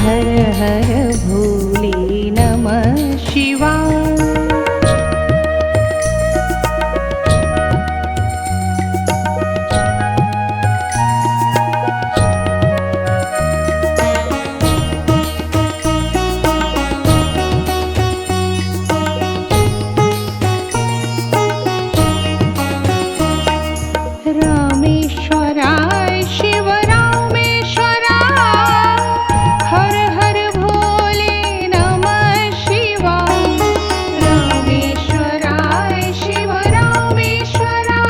हर हर भोले नमः शिवाय। रामेश्वराय शिव रामेश्वराय, हर हर भोले नमः शिवाय। रामेश्वराय शिव रामेश्वराय,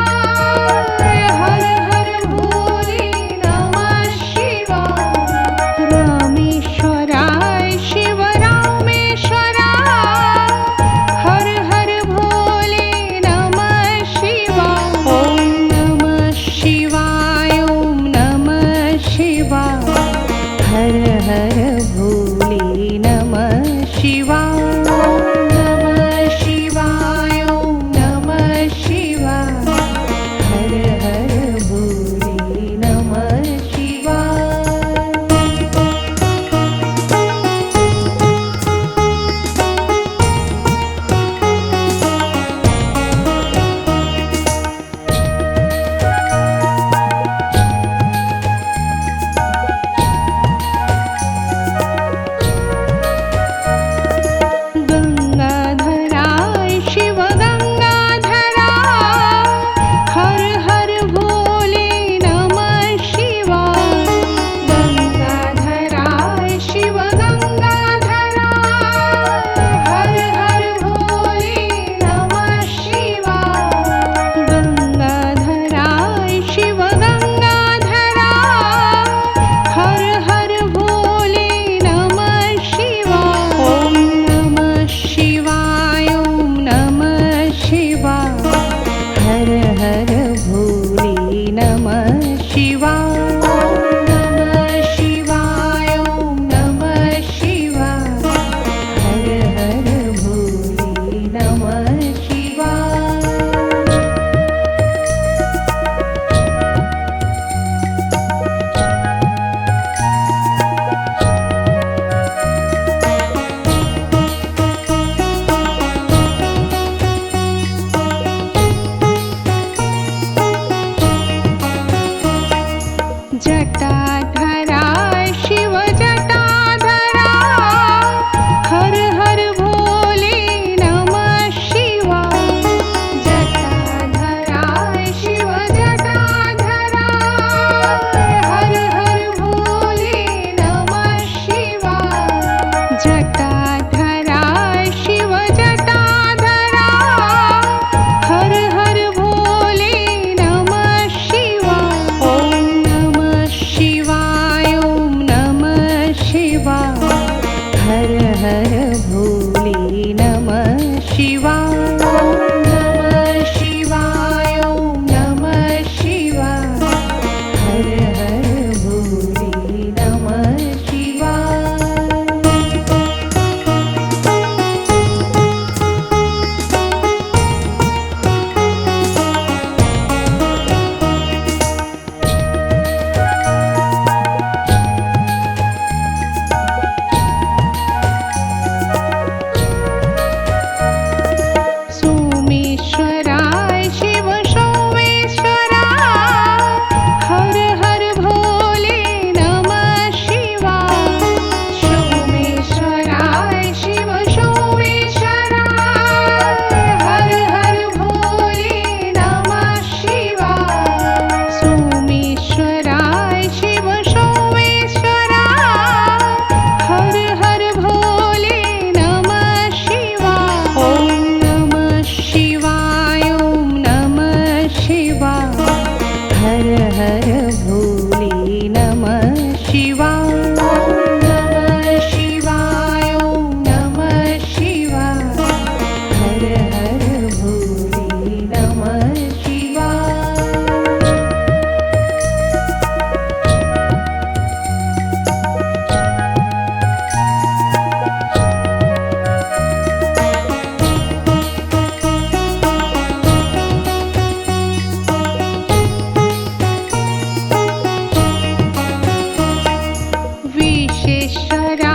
हर हर भोले नमः शिवाय। रामेश्वराय शिव रामेश्वराय, हर हर भोले नमः शिवाय। ओम नमः शिवाय, ओम नमः शिवाय, हर हर भोले नमः शिवाय। ओम नमः शिवाय, ओम नमः शिवाय, हर हर भोले नमः शिवाय। गंगाधराय शिव गंगाधराय, हर हर भोले नमः शिवाय। गंगाधराय शिव गंगाधराय, हर हर भोले नमः शिवाय। गंगाधराय शिव गंगाधराय, हर हर भोले नमः शिवाय। ओम नमः शिवाय, ओम नमः शिवाय, हर हर भोले नमः शिवाय। ओम नमः शिवाय, ओम नमः शिवाय, हर हर भोले नमः शिवाय। जटाधराय शिव जटाधराय, हर हर भोले नमः शिवाय। जटाधराय शिव जटाधराय, हर हर भोले नमः शिवाय। जटाधराय शिव जटाधराय, हर हर भोले नमः शिवाय। ओम नमः शिवाय, ओम नमः शिवाय, हर हर भोले नमः शिवाय। ओम नमः शिवाय, ओम नमः शिवाय, हर हर भोले नमः शिवाय। सोमेश्वराय शिव सोमेश्वराय, हर हर भोले नमः शिवाय। सोमेश्वराय शिव सोमेश्वराय, हर हर भोले नमः शिवाय। सोमेश्वराय शिव सोमेश्वराय, हर हर भोले नमः शिवाय। ओम नमः शिवाय, ओम नमः शिवाय, हर हर भोले नमः शिवाय। ओम नमः शिवाय, ओम नमः शिवाय, हर हर भोले नमः शिवाय। विश्वेश्वरा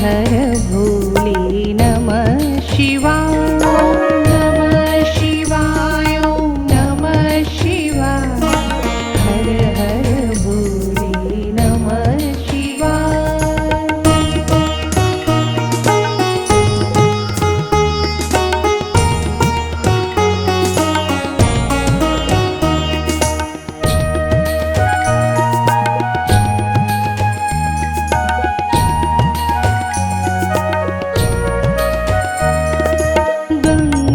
हर भोले नमः शिवाय नमः शिवाय ॐ नमः शिवाय हर हर भोले नमः शिवाय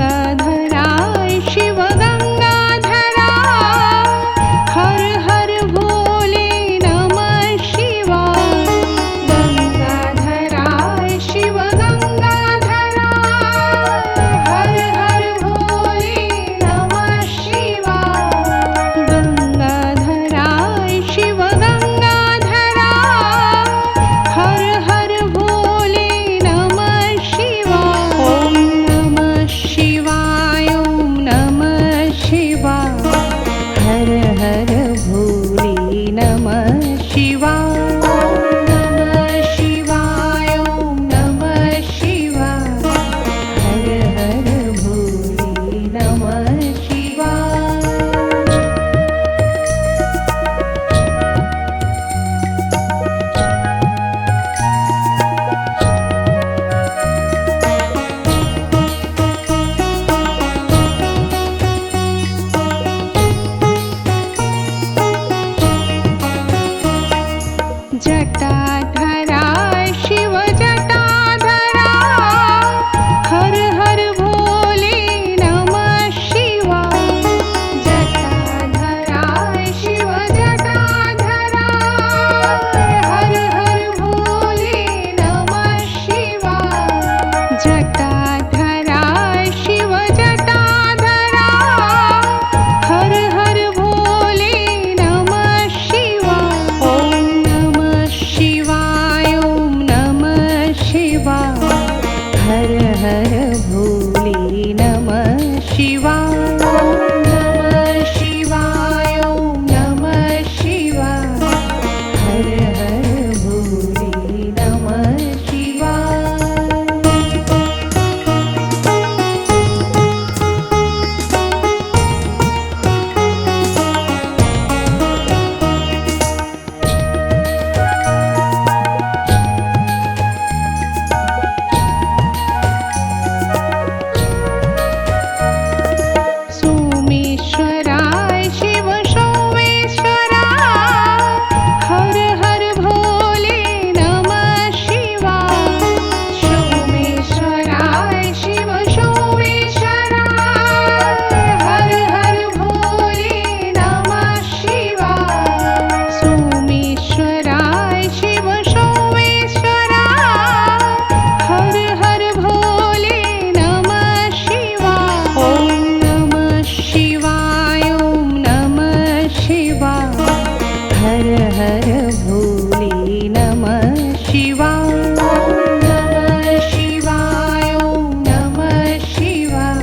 गंगाधराय शिव गंगाधरा हर हर भोले नमः शिवाय गंगाधराय शिव गंगाधरा हर हर भोले नमः शिवाय गंगाधराय शिव गंगाधरा हर हर भोले नमः शिवाय ॐ नमः शिवाय ॐ नमः शिवाय हर हर भोले नमः शिवाय नमः शिवाय ॐ नमः शिवाय हर हर भोले नमः शिवाय जटाधराय शिव जटाधरा हर हर भोले नमः शिवाय जटाधराय शिव जटाधरा हर हर भोले नमः शिवाय जटाधराय शिव जटाधरा हर हर भोले नमः शिवाय ॐ नमः शिवाय ॐ नमः शिवाय हर हर भोले नमः शिवाय नमः शिवाय ॐ नमः शिवाय हर हर भोले नमः शिवाय सोमेश्वराय शिव सोमेश्वरा हर हर भोले नमः शिवाय सोमेश्वराय शिव सोमेश्वरा हर हर भोले नमः शिवाय सोमेश्वराय शिव सोमेश्वरा हर हर भोले नमः शिवाय ॐ नमः शिवाय ॐ नमः शिवाय हर हर भोले नमः शिवाय नमः शिवाय ॐ नमः शिवाय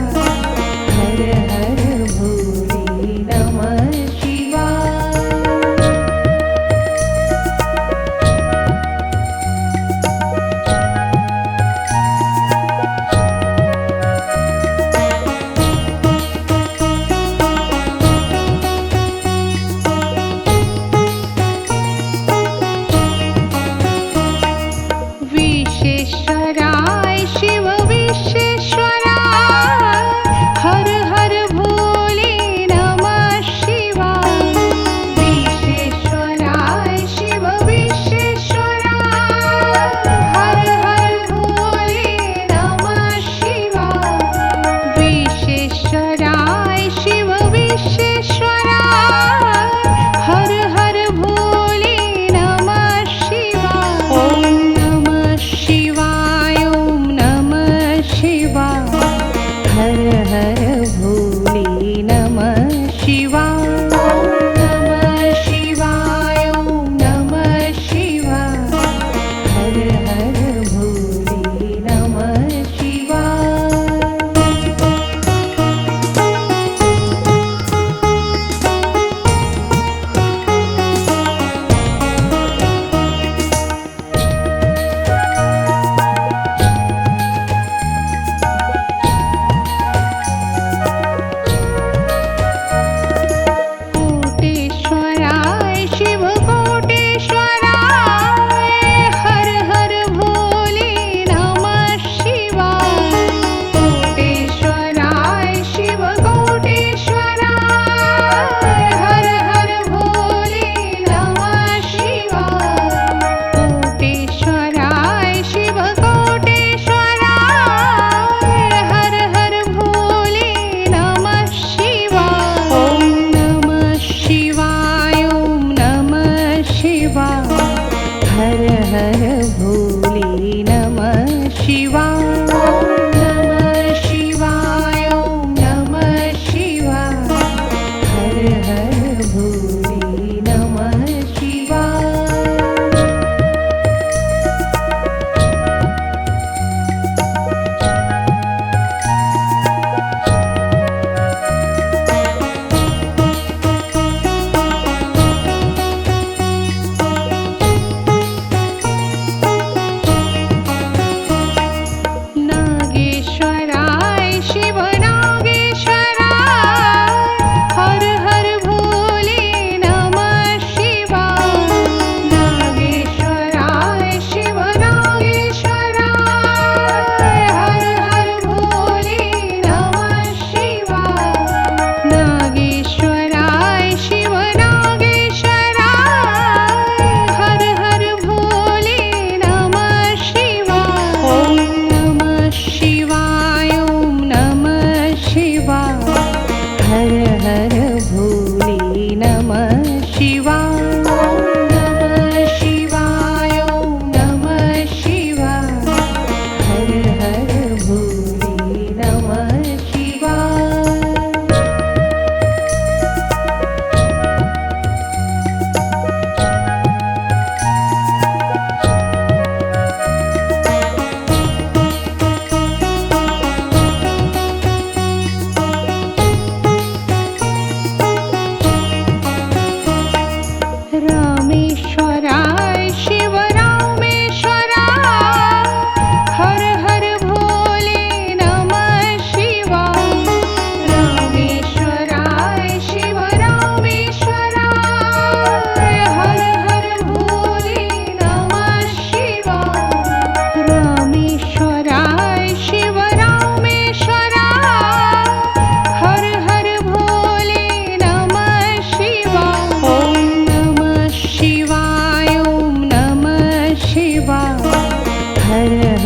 हर हर भोले नमः शिवाय विश्वेश्वराय शिव विश्वेश्वरा हर हर भोले नमः शिवाय विश्वेश्वराय शिव विश्वेश्वरा हर हर भोले नमः शिवाय विश्वेश्वराय शिव विश्वेश्वरा हर हर भोले नमः शिवाय ॐ नमः शिवाय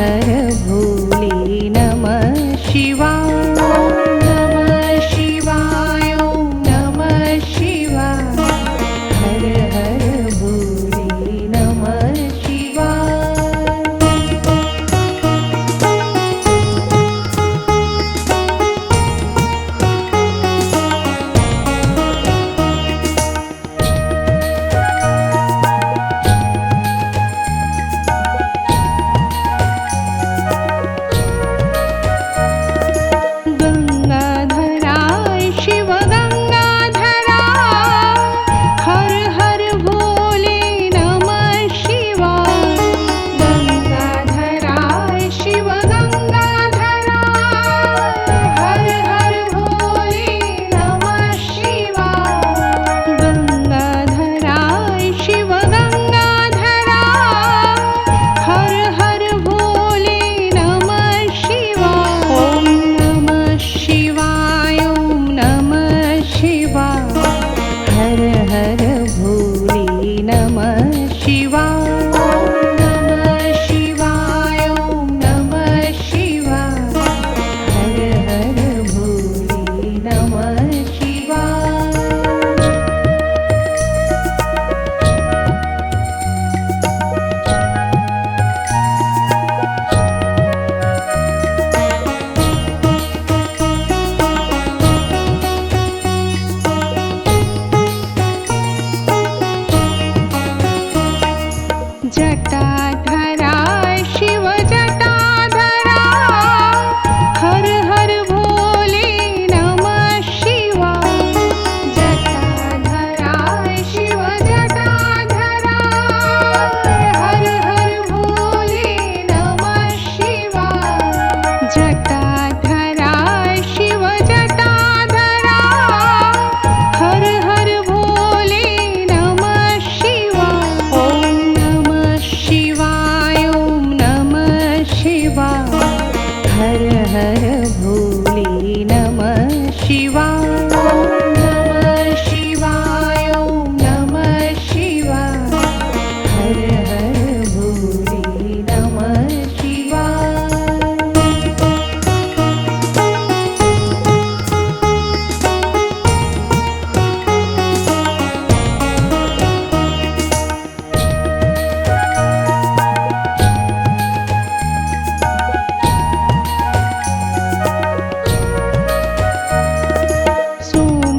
हर भोले नमः शिवाय। नमः शिवाय, ओम नमः शिवाय। हर हर भोले नमः शिवाय। गंगाधराय शिव गंगाधरा, हर हर भोले नमः शिवाय। गंगाधराय शिव गंगाधरा, हर हर भोले नमः शिवाय। गंगाधराय शिव गंगाधरा, हर हर भोले नमः शिवाय। ओम नमः शिवाय, ओम नमः शिवाय। हर हर भोले नमः शिवाय। ओम नमः शिवाय, ओम नमः शिवाय। हर हर भोले नमः शिवाय। जटाधराय शिव जटाधरा, हर हर भोले नमः शिवाय। जटाधराय शिव जटाधरा, हर हर भोले नमः शिवाय। जटाधराय शिव जटाधरा, हर हर भोले नमः शिवाय। ओम नमः शिवाय, ओम नमः शिवाय। हर हर भोले नमः शिवाय। ओम नमः शिवाय, ओम नमः शिवाय। हर हर भोले नमः शिवाय।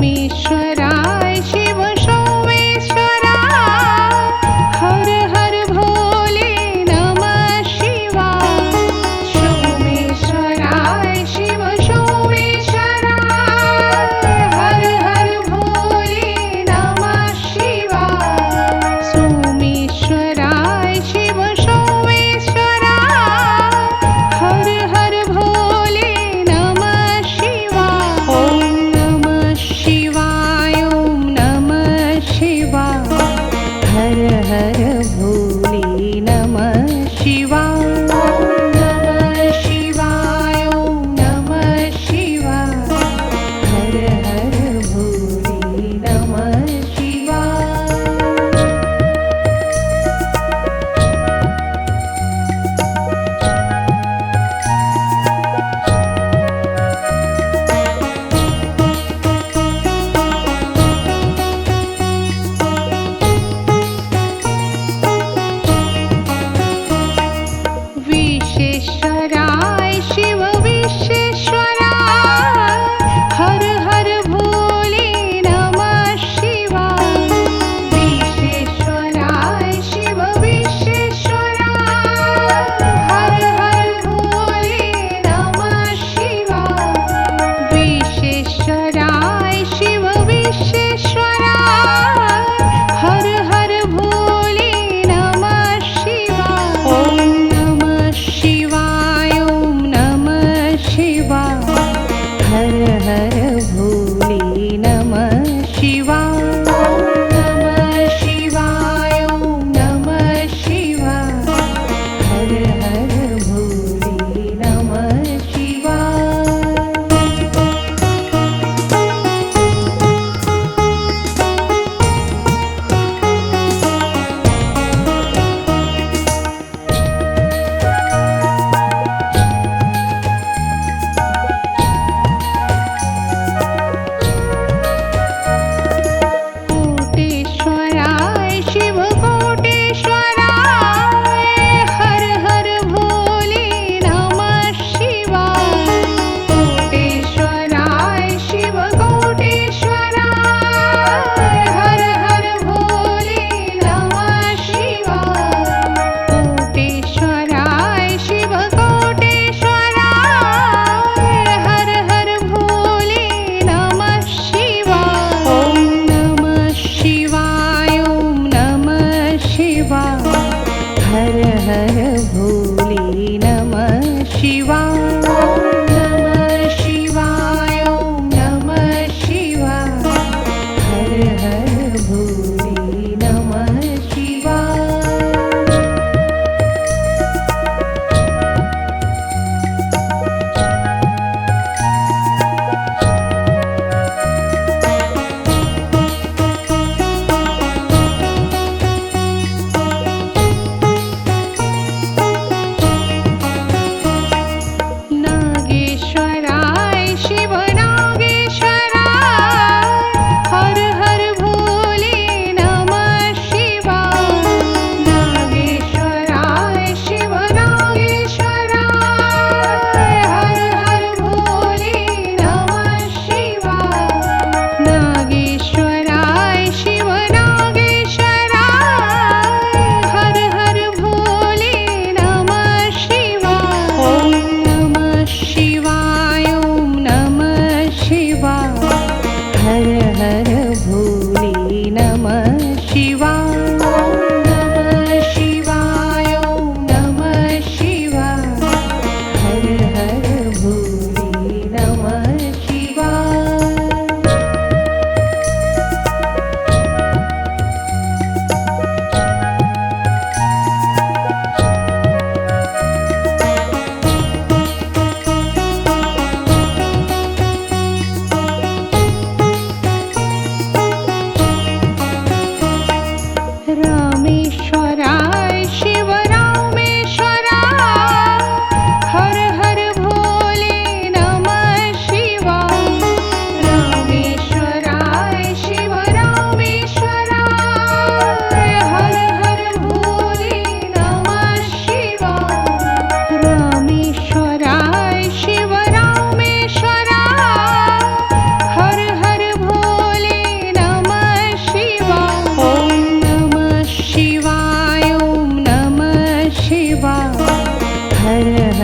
सोमेश्वराय शिव सोमेश्वरा, हर हर भोले नमः शिवाय। सोमेश्वराय शिव सोमेश्वरा, हर हर भोले नमः शिवाय। सोमेश्वराय शिव सोमेश्वरा, हर हर भोले नमः शिवाय। ओम नमः शिवाय, ओम नमः शिवाय। हर हर भोले नमः शिवाय। ओम नमः शिवाय, ओम नमः शिवाय। हर हर भोले नमः शिवाय। विश्वेश्वराय शिव विश्वेश्वरा, हर हर भोले नमः शिवाय। विश्वेश्वराय शिव विश्वेश्वरा, हर हर भोले नमः शिवाय। विश्वेश्वराय शिव विश्वेश्वरा, हर हर भोले नमः शिवाय। ओम नमः शिवाय,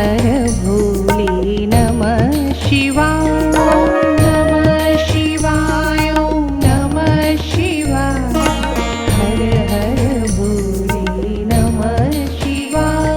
हर भोले नमः शिवाय नमः शिवाय ॐ नमः शिवाय हर हर भोले नमः शिवाय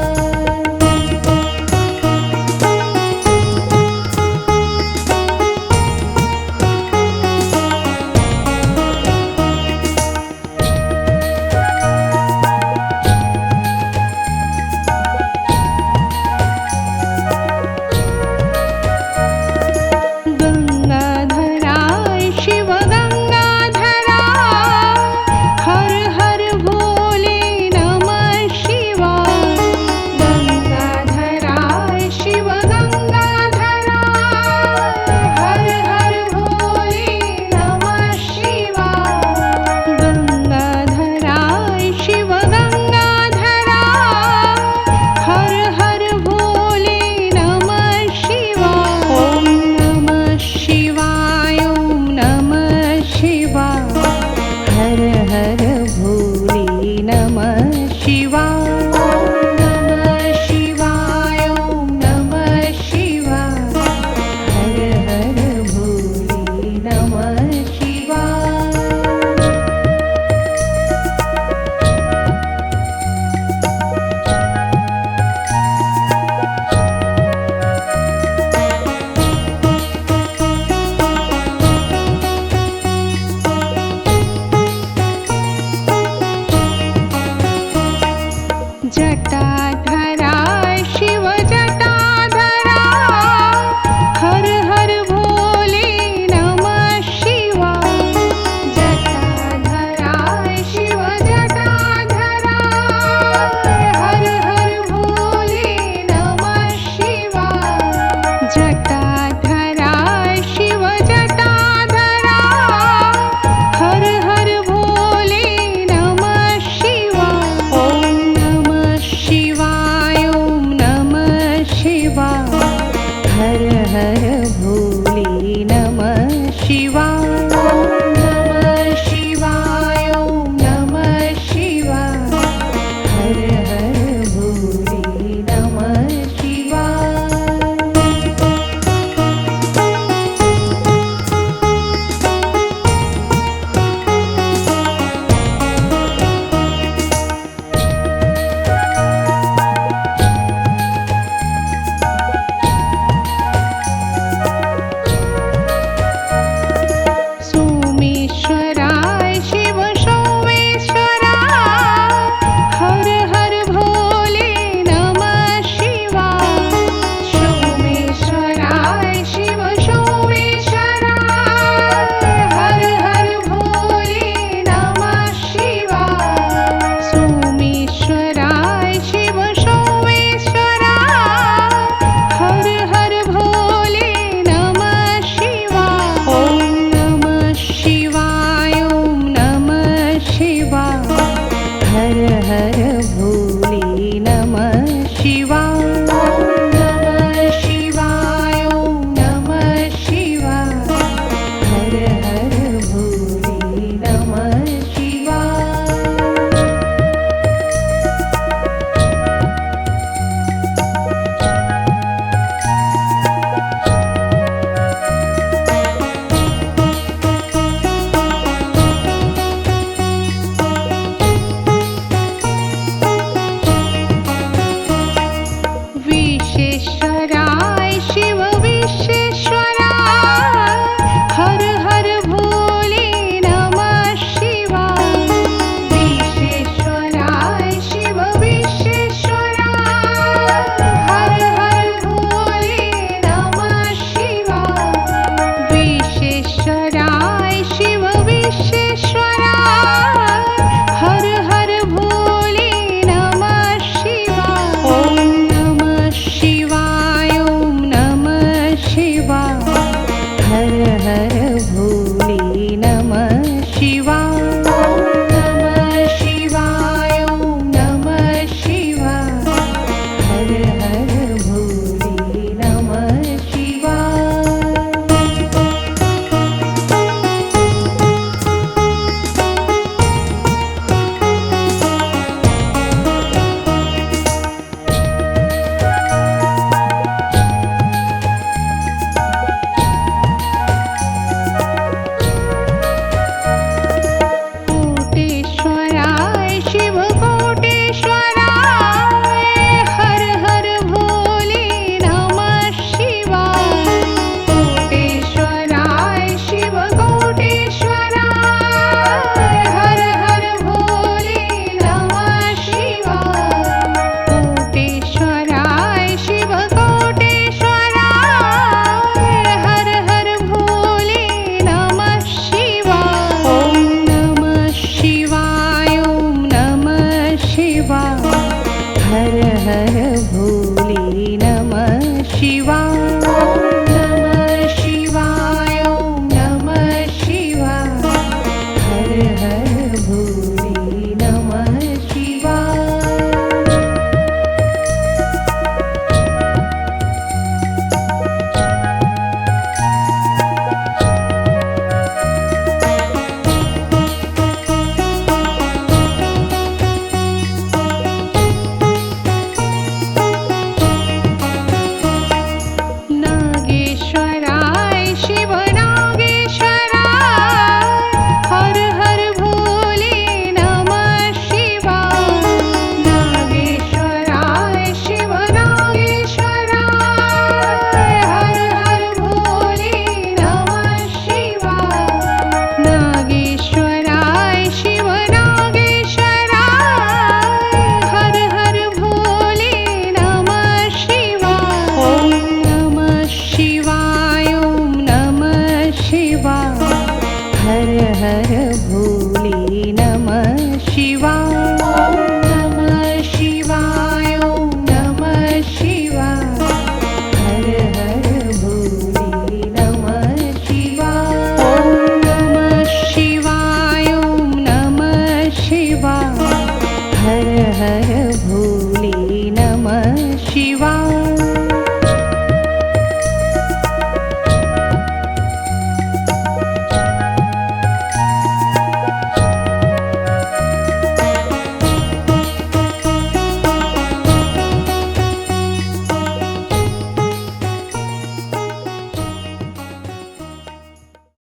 गंगाधराय शिव गंगाधरा हर हर भोले नमः शिवाय गंगाधराय शिव गंगाधरा हर हर भोले नमः शिवाय गंगाधराय शिव गंगाधरा हर हर भोले नमः शिवाय ओम नमः शिवाय ओम नमः शिवाय हर हर भोले नमः शिवाय ओम नमः शिवाय ओम नमः शिवाय हर हर भोले नमः शिवाय जटाधराय शिव जटाधरा हर हर भोले नमः शिवाय जटाधराय शिव जटाधरा हर हर भोले नमः शिवाय जटाधराय शिव जटाधरा हर हर भोले नमः शिवाय ओम नमः शिवाय ओम नमः शिवाय हर हर भोले नमः शिवाय ओम नमः शिवाय ओम नमः शिवाय हर हर भोले नमः शिवाय सोमेश्वराय शिव सोमेश्वरा हर हर भोले नमः शिवाय सोमेश्वराय शिव सोमेश्वरा हर हर भोले नमः शिवाय सोमेश्वराय शिव सोमेश्वरा हर हर भोले नमः शिवाय ओम नमः शिवाय ओम नमः शिवाय हर हर भोले नमः शिवाय ओम नमः शिवाय ओम नमः शिवाय हर हर भोले नमः शिवाय विश्वेश्वरा